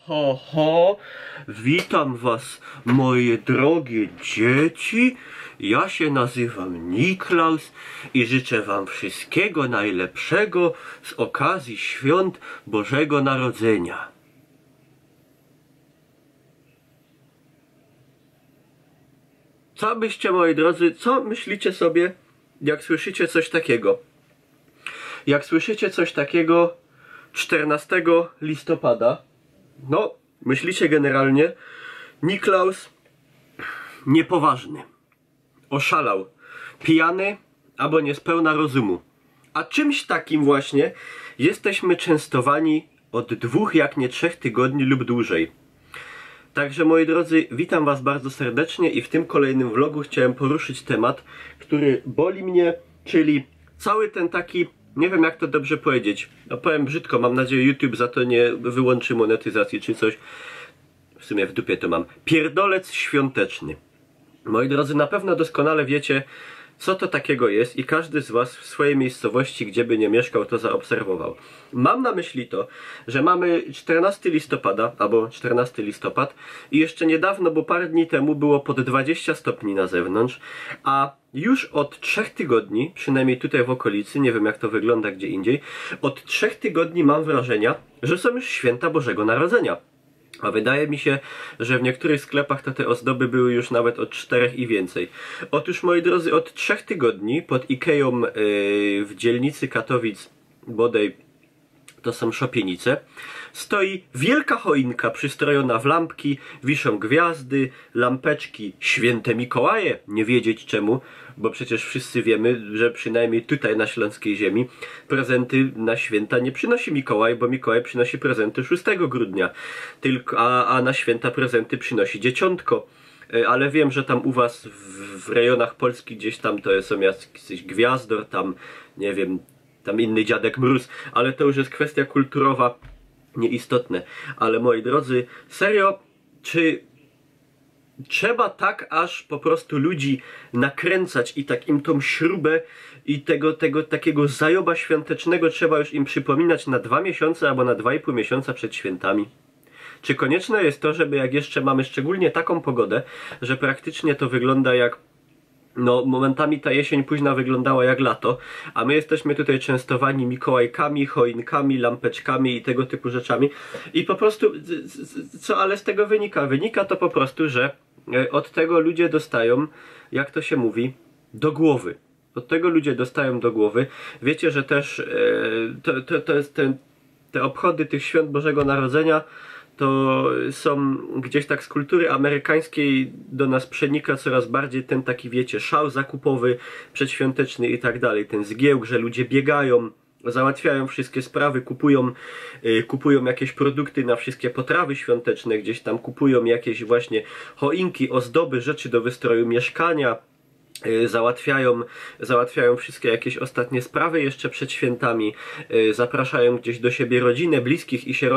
Ho, ho, witam was, moje drogie dzieci. Ja się nazywam Niklaus i życzę wam wszystkiego najlepszego z okazji świąt Bożego Narodzenia. Co byście, moi drodzy, co myślicie sobie, jak słyszycie coś takiego? Jak słyszycie coś takiego 14 listopada, no, myślicie generalnie, Niklaus niepoważny, oszalał, pijany albo niespełna rozumu. A czymś takim właśnie jesteśmy częstowani od 2, jak nie 3 tygodni lub dłużej. Także, moi drodzy, witam was bardzo serdecznie i w tym kolejnym vlogu chciałem poruszyć temat, który boli mnie, czyli cały ten taki, nie wiem jak to dobrze powiedzieć, no powiem brzydko, mam nadzieję YouTube za to nie wyłączy monetyzacji czy coś, w sumie w dupie to mam, pierdolec świąteczny. Moi drodzy, na pewno doskonale wiecie, co to takiego jest i każdy z was w swojej miejscowości, gdzie by nie mieszkał, to zaobserwował. Mam na myśli to, że mamy 14 listopada, albo 14 listopad i jeszcze niedawno, bo parę dni temu było pod 20 stopni na zewnątrz, a już od 3 tygodni, przynajmniej tutaj w okolicy, nie wiem jak to wygląda gdzie indziej, od 3 tygodni mam wrażenia, że są już święta Bożego Narodzenia. A wydaje mi się, że w niektórych sklepach to te ozdoby były już nawet od 4 i więcej. Otóż, moi drodzy, od 3 tygodni pod Ikeą w dzielnicy Katowic, bodaj to są Szopienice, stoi wielka choinka przystrojona w lampki, wiszą gwiazdy, lampeczki, święte Mikołaje, nie wiedzieć czemu, bo przecież wszyscy wiemy, że przynajmniej tutaj na śląskiej ziemi prezenty na święta nie przynosi Mikołaj, bo Mikołaj przynosi prezenty 6 grudnia, a na święta prezenty przynosi Dzieciątko. Ale wiem, że tam u was w rejonach Polski gdzieś tam to są jakiś Gwiazdor, tam nie wiem, tam inny Dziadek Mróz, ale to już jest kwestia kulturowa, nieistotne. Ale moi drodzy, serio, czy trzeba tak aż po prostu ludzi nakręcać i tak im tą śrubę i tego takiego zajoba świątecznego trzeba już im przypominać na 2 miesiące albo na 2,5 miesiąca przed świętami? Czy konieczne jest to, żeby jak jeszcze mamy szczególnie taką pogodę, że praktycznie to wygląda jak, no momentami ta jesień późna wyglądała jak lato, a my jesteśmy tutaj częstowani Mikołajkami, choinkami, lampeczkami i tego typu rzeczami i po prostu, co ale z tego wynika? Wynika to po prostu, że od tego ludzie dostają, jak to się mówi, do głowy. Od tego ludzie dostają do głowy. Wiecie, że też to jest te obchody tych świąt Bożego Narodzenia to są gdzieś tak z kultury amerykańskiej do nas przenika coraz bardziej ten taki, wiecie, szał zakupowy, przedświąteczny i tak dalej. Ten zgiełk, że ludzie biegają, załatwiają wszystkie sprawy, kupują jakieś produkty na wszystkie potrawy świąteczne, gdzieś tam kupują jakieś właśnie choinki, ozdoby, rzeczy do wystroju mieszkania. Załatwiają wszystkie jakieś ostatnie sprawy jeszcze przed świętami, zapraszają gdzieś do siebie rodzinę, bliskich i się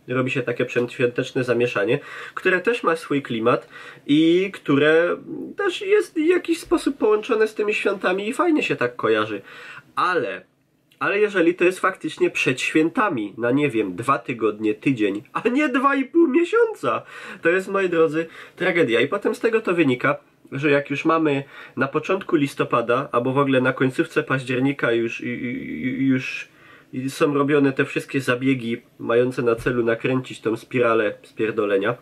robi się takie przedświąteczne zamieszanie, które też ma swój klimat i które też jest w jakiś sposób połączone z tymi świątami i fajnie się tak kojarzy. Ale jeżeli to jest faktycznie przed świętami, na nie wiem, 2 tygodnie, tydzień, a nie 2,5 miesiąca, to jest, moi drodzy, tragedia. I potem z tego to wynika, że jak już mamy na początku listopada, albo w ogóle na końcówce października już są robione te wszystkie zabiegi mające na celu nakręcić tą spiralę spierdolenia,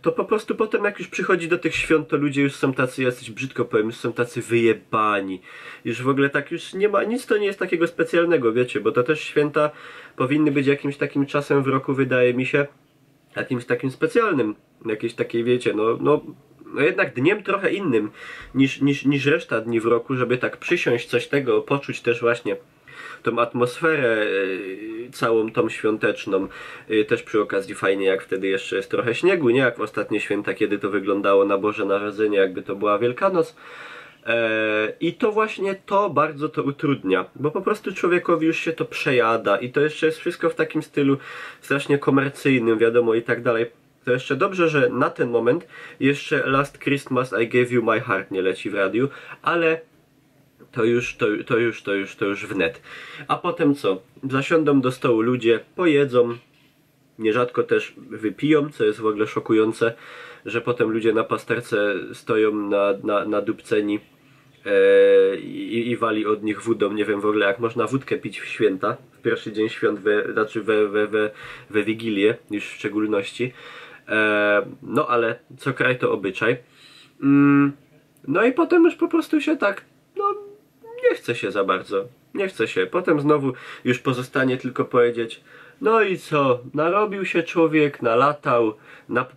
to po prostu potem jak już przychodzi do tych świąt, to ludzie już są tacy, jacyś brzydko powiem, już są tacy wyjebani. Już w ogóle tak już nie ma, nic to nie jest takiego specjalnego, wiecie, bo to też święta powinny być jakimś takim czasem w roku, wydaje mi się, jakimś takim specjalnym, jakieś takiej, wiecie, no jednak dniem trochę innym niż reszta dni w roku, żeby tak przysiąść coś tego, poczuć też właśnie tą atmosferę całą tą świąteczną. Też przy okazji fajnie, jak wtedy jeszcze jest trochę śniegu, nie jak w ostatnie święta, kiedy to wyglądało na Boże Narodzenie, jakby to była Wielkanoc. I to właśnie to bardzo to utrudnia, bo po prostu człowiekowi już się to przejada i to jeszcze jest wszystko w takim stylu strasznie komercyjnym, wiadomo, i tak dalej. To jeszcze dobrze, że na ten moment jeszcze Last Christmas I Gave You My Heart nie leci w radiu, ale to już wnet. A potem co? Zasiądą do stołu ludzie, pojedzą, Nierzadko też wypiją, co jest w ogóle szokujące, że potem ludzie na pasterce stoją na dupceni i wali od nich wódą. Nie wiem w ogóle jak można wódkę pić w święta, w pierwszy dzień świąt, znaczy we Wigilię już w szczególności. No ale co kraj to obyczaj. No i potem już po prostu się tak, no nie chce się za bardzo, nie chce się. Potem znowu już pozostanie tylko powiedzieć: no i co, narobił się człowiek, nalatał,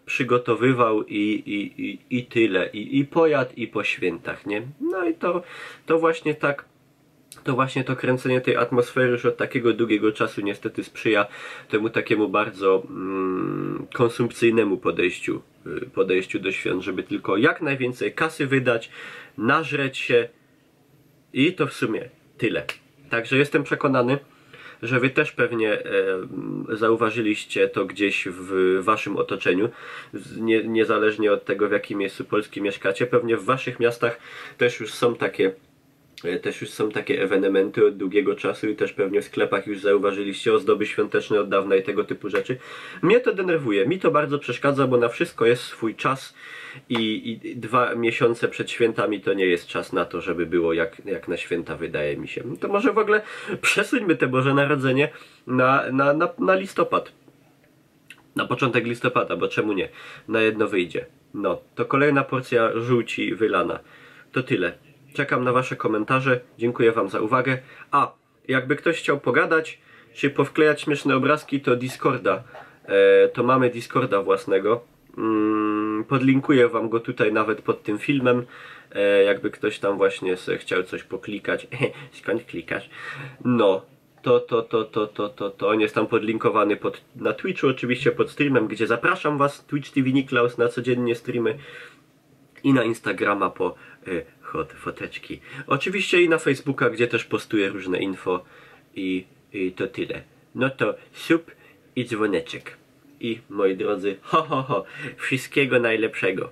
przygotowywał i tyle. I pojadł i po świętach, nie? No i to właśnie tak, to właśnie to kręcenie tej atmosfery już od takiego długiego czasu niestety sprzyja temu takiemu bardzo konsumpcyjnemu podejściu do świąt, żeby tylko jak najwięcej kasy wydać, nażreć się i to w sumie tyle. Także jestem przekonany, że wy też pewnie zauważyliście to gdzieś w waszym otoczeniu, niezależnie od tego, w jakim miejscu Polski mieszkacie. Pewnie w waszych miastach też już są takie ewenementy od długiego czasu i też pewnie w sklepach już zauważyliście ozdoby świąteczne od dawna i tego typu rzeczy. Mnie to denerwuje, mi to bardzo przeszkadza, bo na wszystko jest swój czas i 2 miesiące przed świętami to nie jest czas na to, żeby było jak na święta, wydaje mi się. To może w ogóle przesuńmy te Boże Narodzenie na listopad. Na początek listopada, bo czemu nie? Na jedno wyjdzie. No, to kolejna porcja żółci wylana. To tyle. Czekam na wasze komentarze. Dziękuję wam za uwagę. A, jakby ktoś chciał pogadać, czy powklejać śmieszne obrazki, to Discorda. To mamy Discorda własnego. Podlinkuję wam go tutaj nawet pod tym filmem. Jakby ktoś tam właśnie chciał coś poklikać. Skąd klikasz? No. To on jest tam podlinkowany na Twitchu, oczywiście pod streamem, gdzie zapraszam was. Twitch TV Niklaus na codziennie streamy. I na Instagrama po foteczki. Oczywiście i na Facebooka, gdzie też postuję różne info. I to tyle. No to sub i dzwoneczek. I moi drodzy, wszystkiego najlepszego.